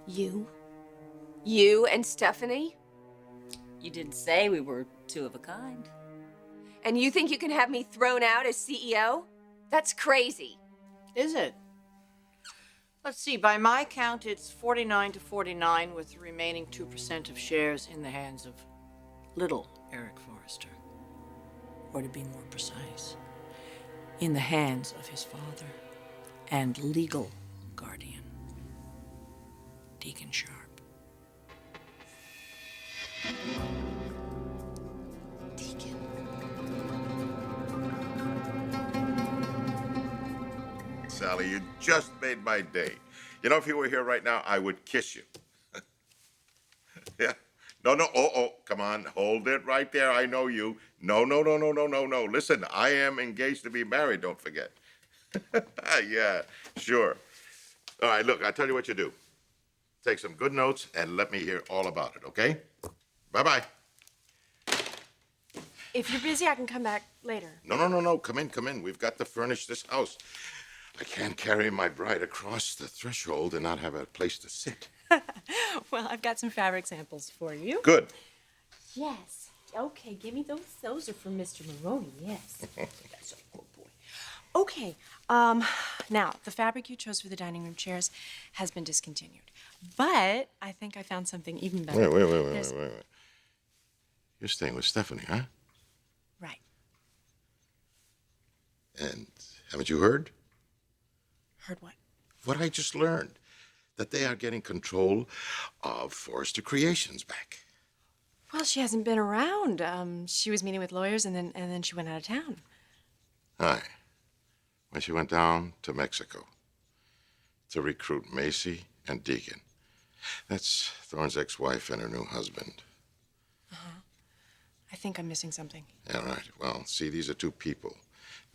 You? You and Stephanie? You didn't say we were two of a kind. And you think you can have me thrown out as CEO? That's crazy. Is it? Let's see, by my count, it's 49-49 with the remaining 2% of shares in the hands of little Eric Forrester. Or to be more precise, in the hands of his father and legal guardian, Deacon Sharp. Deacon. Sally, you just made my day. You know, if you were here right now, I would kiss you. Yeah. No. Oh, come on. Hold it right there. I know you. No. Listen, I am engaged to be married, don't forget. Yeah, sure. All right, look, I'll tell you what you do. Take some good notes and let me hear all about it, okay? Bye-bye. If you're busy, I can come back later. No. Come in. We've got to furnish this house. I can't carry my bride across the threshold and not have a place to sit. Well, I've got some fabric samples for you. Good. Yes. Okay, give me those. Those are from Mr. Maroney, yes. That's a good boy. Okay, now, the fabric you chose for the dining room chairs has been discontinued. But I think I found something even better. Wait. You're staying with Stephanie, huh? Right. And haven't you heard? Heard what? What I just learned. That they are getting control of Forrester Creations back. Well, she hasn't been around. She was meeting with lawyers, and then she went out of town. Aye. When she went down to Mexico to recruit Macy and Deacon. That's Thorne's ex-wife and her new husband. Uh-huh. I think I'm missing something. Yeah, right. Well, see, these are two people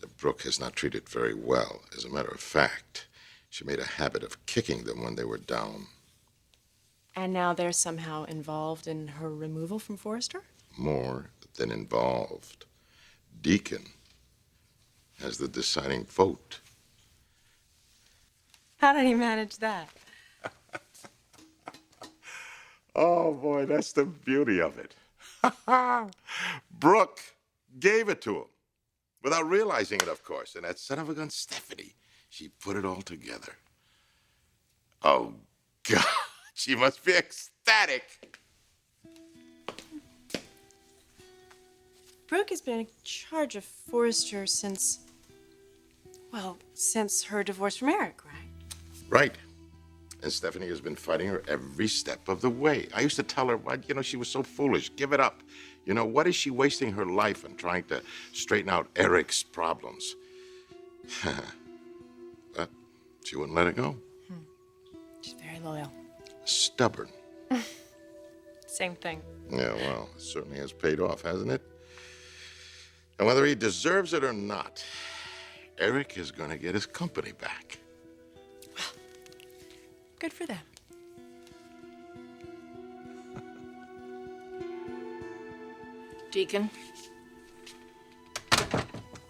that Brooke has not treated very well. As a matter of fact, she made a habit of kicking them when they were down. And now they're somehow involved in her removal from Forrester? More than involved. Deacon has the deciding vote. How did he manage that? Oh, boy, that's the beauty of it. Brooke gave it to him. Without realizing it, of course. And that son of a gun, Stephanie, she put it all together. Oh, God, she must be ecstatic. Brooke has been in charge of Forrester since her divorce from Eric, right? Right. And Stephanie has been fighting her every step of the way. I used to tell her, she was so foolish. Give it up. What is she wasting her life on trying to straighten out Eric's problems? But she wouldn't let it go. She's very loyal. Stubborn. Same thing. Yeah, well, it certainly has paid off, hasn't it? And whether he deserves it or not, Eric is going to get his company back. Good for them. Deacon,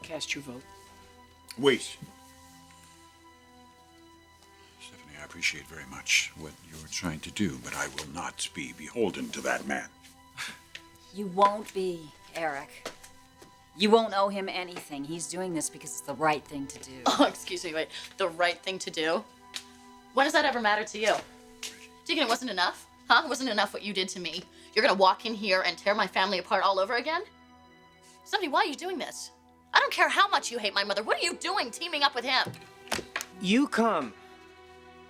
cast your vote. Wait. Stephanie, I appreciate very much what you're trying to do, but I will not be beholden to that man. You won't be, Eric. You won't owe him anything. He's doing this because it's the right thing to do. Oh, excuse me, wait. The right thing to do? When does that ever matter to you? Deacon, it wasn't enough? Huh? It wasn't enough what you did to me? You're gonna walk in here and tear my family apart all over again? Stephanie, why are you doing this? I don't care how much you hate my mother. What are you doing teaming up with him? You come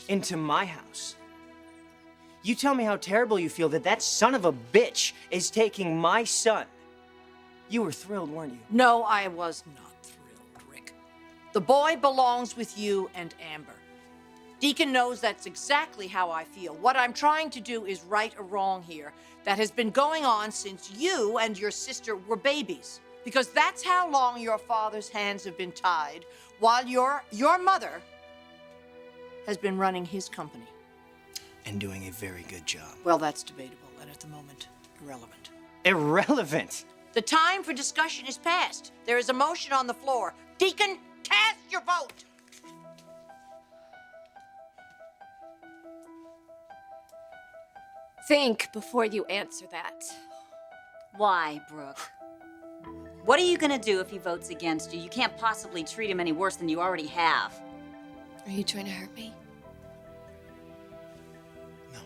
into my house. You tell me how terrible you feel that son of a bitch is taking my son. You were thrilled, weren't you? No, I was not thrilled, Rick. The boy belongs with you and Amber. Deacon knows that's exactly how I feel. What I'm trying to do is right a wrong here that has been going on since you and your sister were babies. Because that's how long your father's hands have been tied, while your mother has been running his company. And doing a very good job. Well, that's debatable and at the moment irrelevant. Irrelevant? The time for discussion is past. There is a motion on the floor. Deacon, cast your vote. Think before you answer that. Why, Brooke? What are you gonna do if he votes against you? You can't possibly treat him any worse than you already have. Are you trying to hurt me? No.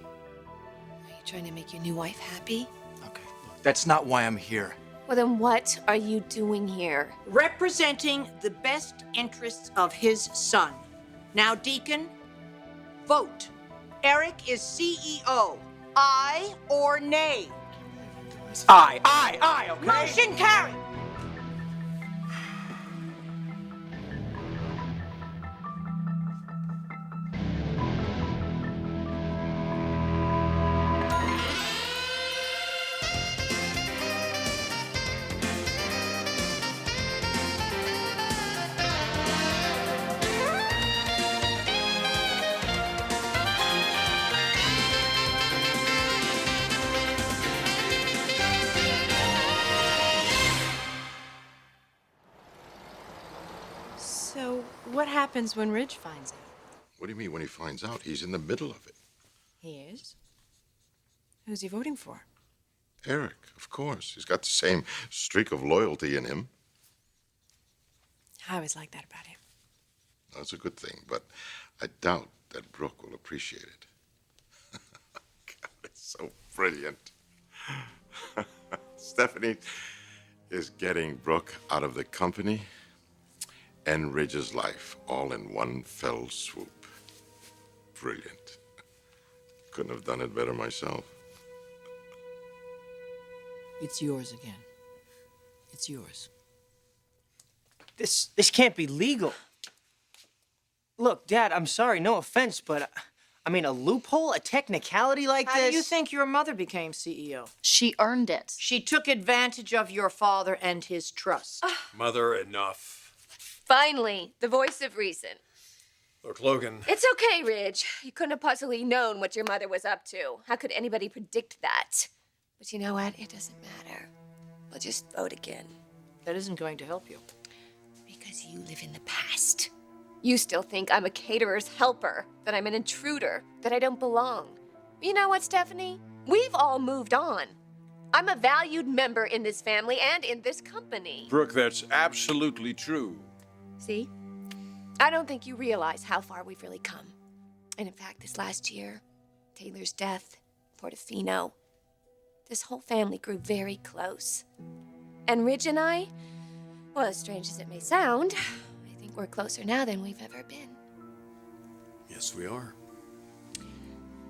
Are you trying to make your new wife happy? Okay, look, that's not why I'm here. Well, then what are you doing here? Representing the best interests of his son. Now, Deacon, vote. Eric is CEO. Aye or nay? Aye, okay? Motion carried. So, what happens when Ridge finds out? What do you mean when he finds out? He's in the middle of it. He is? Who's he voting for? Eric, of course. He's got the same streak of loyalty in him. I always like that about him. That's a good thing, but I doubt that Brooke will appreciate it. God, it's so brilliant. Stephanie is getting Brooke out of the company and Ridge's life all in one fell swoop. Brilliant. Couldn't have done it better myself. It's yours again. It's yours. This can't be legal. Look, Dad, I'm sorry, no offense, but I mean, a loophole, a technicality like How this. do you think your mother became CEO? She earned it. She took advantage of your father and his trust. Mother, enough. Finally, the voice of reason. Look, Logan. It's okay, Ridge. You couldn't have possibly known what your mother was up to. How could anybody predict that? But you know what? It doesn't matter. We'll just vote again. That isn't going to help you. Because you live in the past. You still think I'm a caterer's helper, that I'm an intruder, that I don't belong. You know what, Stephanie? We've all moved on. I'm a valued member in this family and in this company. Brooke, that's absolutely true. See? I don't think you realize how far we've really come. And in fact, this last year, Taylor's death, Portofino, this whole family grew very close. And Ridge and I, well, as strange as it may sound, I think we're closer now than we've ever been. Yes, we are.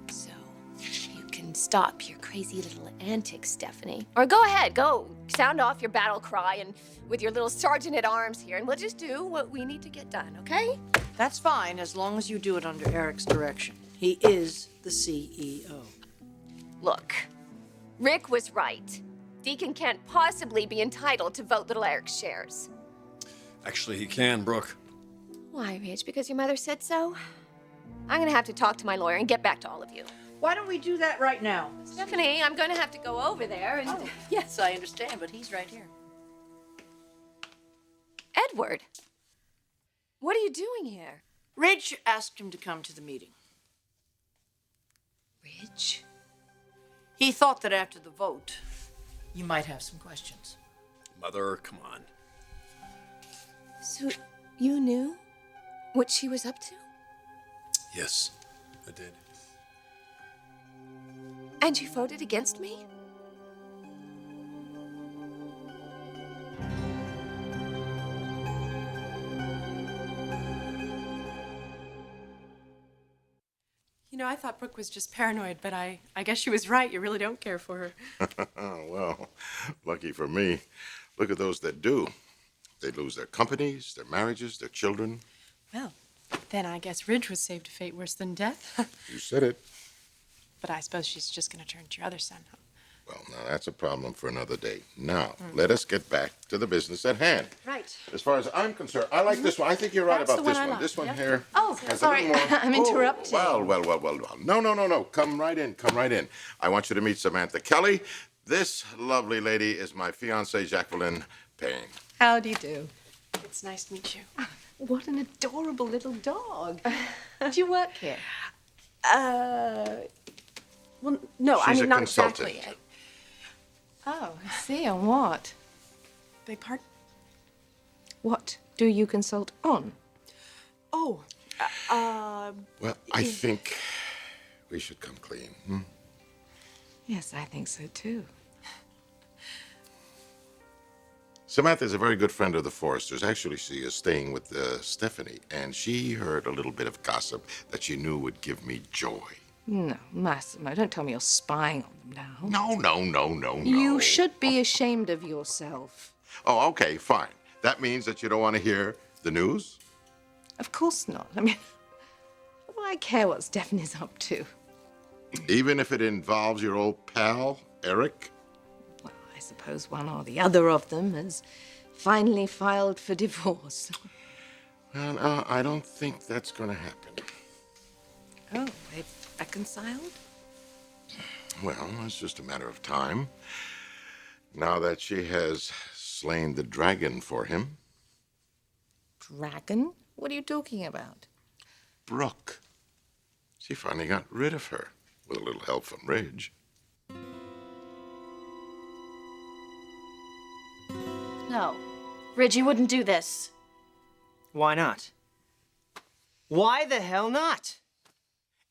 So, you can stop your crazy little antics, Stephanie. Or go ahead, go sound off your battle cry and with your little sergeant-at-arms here, and we'll just do what we need to get done, okay? That's fine, as long as you do it under Eric's direction. He is the CEO. Look, Rick was right. Deacon can't possibly be entitled to vote little Eric's shares. Actually, he can, Brooke. Why, Ridge? Because your mother said so? I'm gonna have to talk to my lawyer and get back to all of you. Why don't we do that right now? Stephanie, I'm gonna have to go over there and... Oh, yes, I understand, but he's right here. Edward, what are you doing here? Ridge asked him to come to the meeting. Ridge? He thought that after the vote, you might have some questions. Mother, come on. So, you knew what she was up to? Yes, I did. And you voted against me? You know, I thought Brooke was just paranoid, but I guess she was right. You really don't care for her. Well, lucky for me. Look at those that do. They lose their companies, their marriages, their children. Well, then I guess Ridge was saved a fate worse than death. You said it. But I suppose she's just going to turn to your other son, huh? Well, now that's a problem for another day. Now, let us get back to the business at hand. Right. As far as I'm concerned, I like this one. I think you're right That's about the this one I one. like, This one yeah. here. Oh, has sorry. A little more. I'm interrupting. Well. No. Come right in. Come right in. I want you to meet Samantha Kelly. This lovely lady is my fiancée, Jacqueline Payne. How do you do? It's nice to meet you. What an adorable little dog. Do you work here? Well, no, I She's mean, a not consultant. exactly. Oh, I see. On what? Beg pardon? What do you consult on? Oh, Well, I think we should come clean. Hmm? Yes, I think so too. Samantha's a very good friend of the Forresters. Actually, she is staying with Stephanie, and she heard a little bit of gossip that she knew would give me joy. No, Massimo, don't tell me you're spying on them now. No. You should be ashamed of yourself. Oh, okay, fine. That means that you don't want to hear the news? Of course not. I mean, what do I care what Stephanie's up to? Even if it involves your old pal, Eric? Well, I suppose one or the other of them has finally filed for divorce. Well, I don't think that's going to happen. Oh, they've reconciled? Well, it's just a matter of time. Now that she has slain the dragon for him. Dragon? What are you talking about? Brooke. She finally got rid of her, with a little help from Ridge. No. Ridge, you wouldn't do this. Why not? Why the hell not?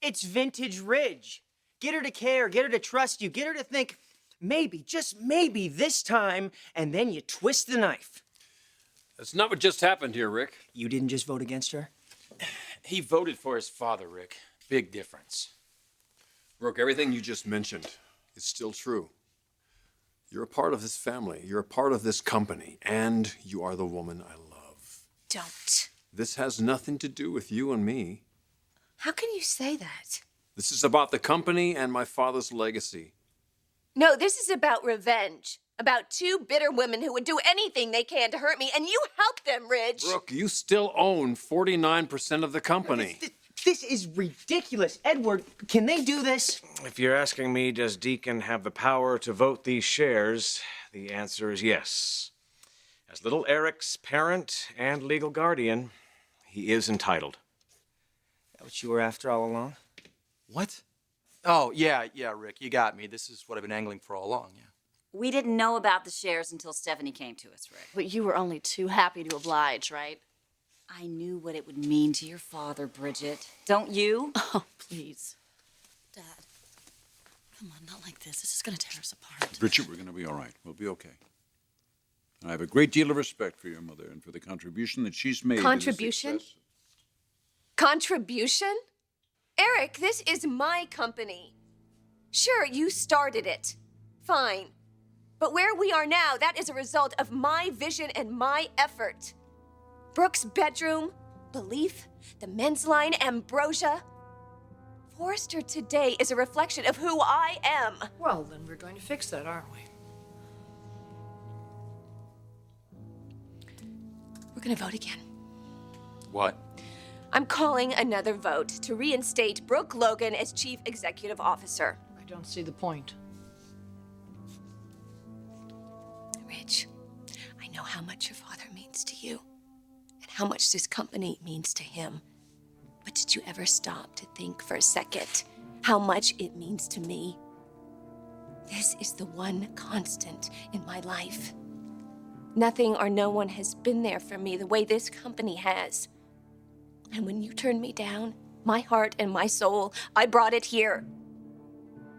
It's vintage Ridge. Get her to care, get her to trust you, get her to think, maybe, just maybe this time, and then you twist the knife. That's not what just happened here, Rick. You didn't just vote against her? He voted for his father, Rick. Big difference. Brooke, everything you just mentioned is still true. You're a part of this family. You're a part of this company. And you are the woman I love. Don't. This has nothing to do with you and me. How can you say that? This is about the company and my father's legacy. No, this is about revenge. About two bitter women who would do anything they can to hurt me, and you helped them, Ridge. Brooke, you still own 49% of the company. This is ridiculous. Edward, can they do this? If you're asking me, does Deacon have the power to vote these shares? The answer is yes. As little Eric's parent and legal guardian, he is entitled. Is that what you were after all along? What? Oh, yeah, Rick, you got me. This is what I've been angling for all along, yeah. We didn't know about the shares until Stephanie came to us, Rick. But you were only too happy to oblige, right? I knew what it would mean to your father, Bridget. Don't you? Oh, please. Dad. Come on, not like this. This is gonna tear us apart. Bridget, we're going to be all right. We'll be okay. I have a great deal of respect for your mother and for the contribution that she's made. Contribution? Contribution? Eric, this is my company. Sure, you started it. Fine. But where we are now, that is a result of my vision and my effort. Brooke's bedroom, belief, the men's line, ambrosia. Forrester today is a reflection of who I am. Well, then we're going to fix that, aren't we? We're gonna vote again. What? I'm calling another vote to reinstate Brooke Logan as Chief Executive Officer. I don't see the point. Ridge, I know how much your father means to you and how much this company means to him. But did you ever stop to think for a second how much it means to me? This is the one constant in my life. Nothing or no one has been there for me the way this company has. And when you turned me down, my heart and my soul, I brought it here.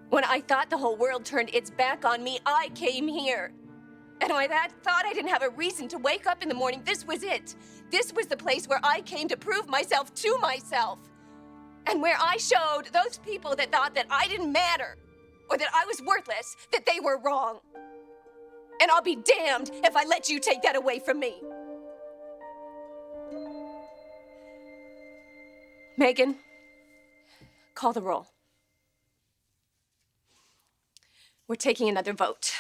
When I thought the whole world turned its back on me, I came here. And when I thought I didn't have a reason to wake up in the morning, this was it. This was the place where I came to prove myself to myself. And where I showed those people that thought that I didn't matter or that I was worthless, that they were wrong. And I'll be damned if I let you take that away from me. Megan, call the roll. We're taking another vote.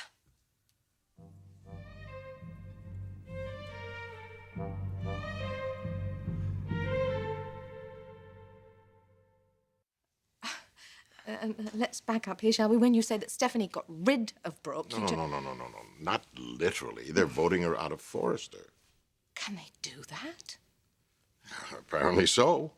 Let's back up here, shall we? When you say that Stephanie got rid of Brooke, No. Not literally. They're voting her out of Forrester. Can they do that? Apparently so.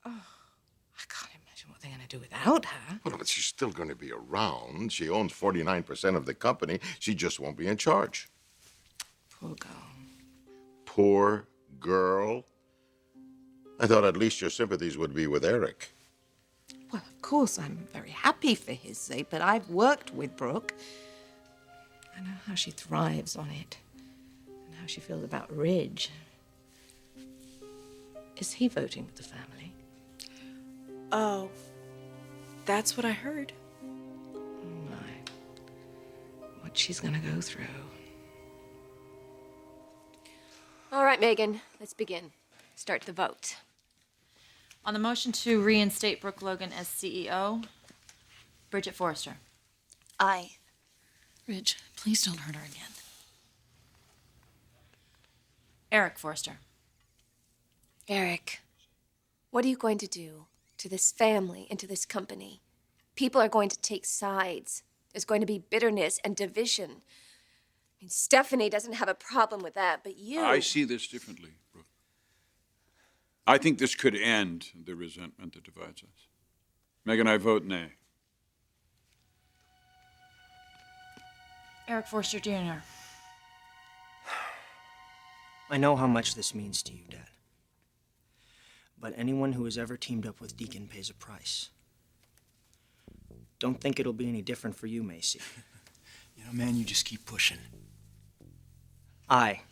Oh, I can't imagine what they're going do without her. Well, but she's still going to be around. She owns 49% of the company. She just won't be in charge. Poor girl. Poor girl. I thought at least your sympathies would be with Eric. Well, of course, I'm very happy for his sake, but I've worked with Brooke. I know how she thrives on it, and how she feels about Ridge. Is he voting with the family? Oh, that's what I heard. Oh, my. What she's gonna go through. All right, Megan, let's begin. Start the vote. On the motion to reinstate Brooke Logan as CEO, Bridget Forrester. Aye. Ridge, please don't hurt her again. Eric Forrester. Eric, what are you going to do to this family and to this company? People are going to take sides. There's going to be bitterness and division. I mean, Stephanie doesn't have a problem with that, but you... I see this differently, Brooke. I think this could end the resentment that divides us. Megan, I vote nay. Eric Forrester Jr. I know how much this means to you, Dad. But anyone who has ever teamed up with Deacon pays a price. Don't think it'll be any different for you, Macy. You know, man, you just keep pushing. Aye.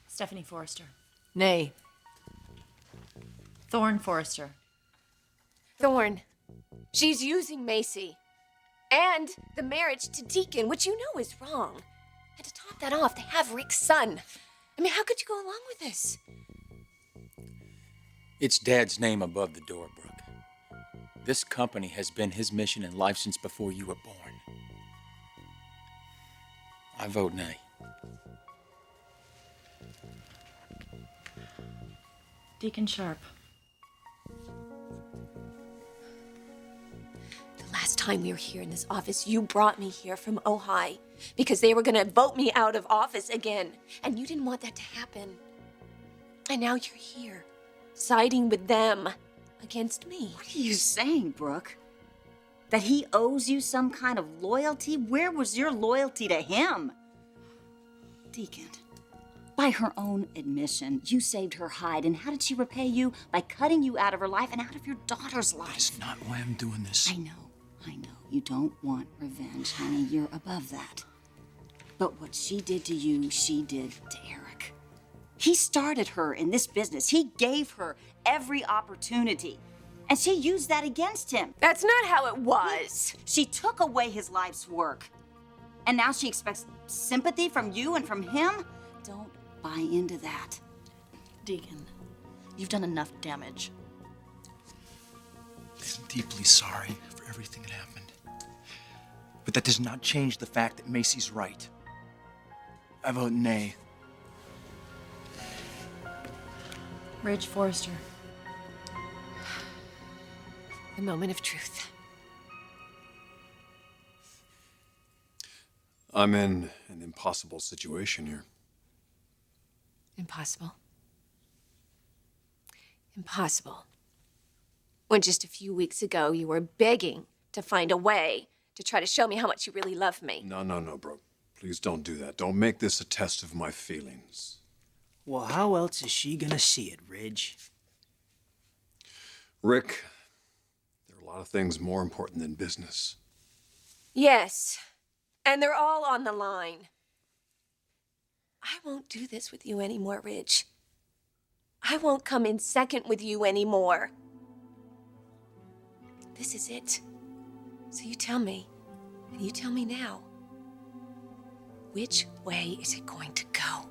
Stephanie Forrester. Nay. Thorne Forrester. Thorne, she's using Macy. And the marriage to Deacon, which you know is wrong. And to top that off, they have Rick's son. I mean, how could you go along with this? It's Dad's name above the door, Brooke. This company has been his mission in life since before you were born. I vote nay. Deacon Sharp. The last time we were here in this office, you brought me here from Ojai because they were going to vote me out of office again. And you didn't want that to happen. And now you're here, siding with them against me. What are you saying, Brooke? That he owes you some kind of loyalty? Where was your loyalty to him? Deacon, by her own admission, you saved her hide, and how did she repay you? By cutting you out of her life and out of your daughter's life. That's not why I'm doing this. I know. You don't want revenge, honey. You're above that. But what she did to you, she did to Eric. He started her in this business. He gave her every opportunity. And she used that against him. That's not how it was. She took away his life's work. And now she expects sympathy from you and from him? Don't buy into that. Deacon, you've done enough damage. I'm deeply sorry for everything that happened. But that does not change the fact that Macy's right. I vote nay. Ridge Forrester. The moment of truth. I'm in an impossible situation here. Impossible. Impossible. When just a few weeks ago you were begging to find a way to try to show me how much you really love me. No, Brooke. Please don't do that. Don't make this a test of my feelings. Well, how else is she gonna see it, Ridge? Rick, there are a lot of things more important than business. Yes, and they're all on the line. I won't do this with you anymore, Ridge. I won't come in second with you anymore. This is it. So you tell me, and you tell me now, which way is it going to go?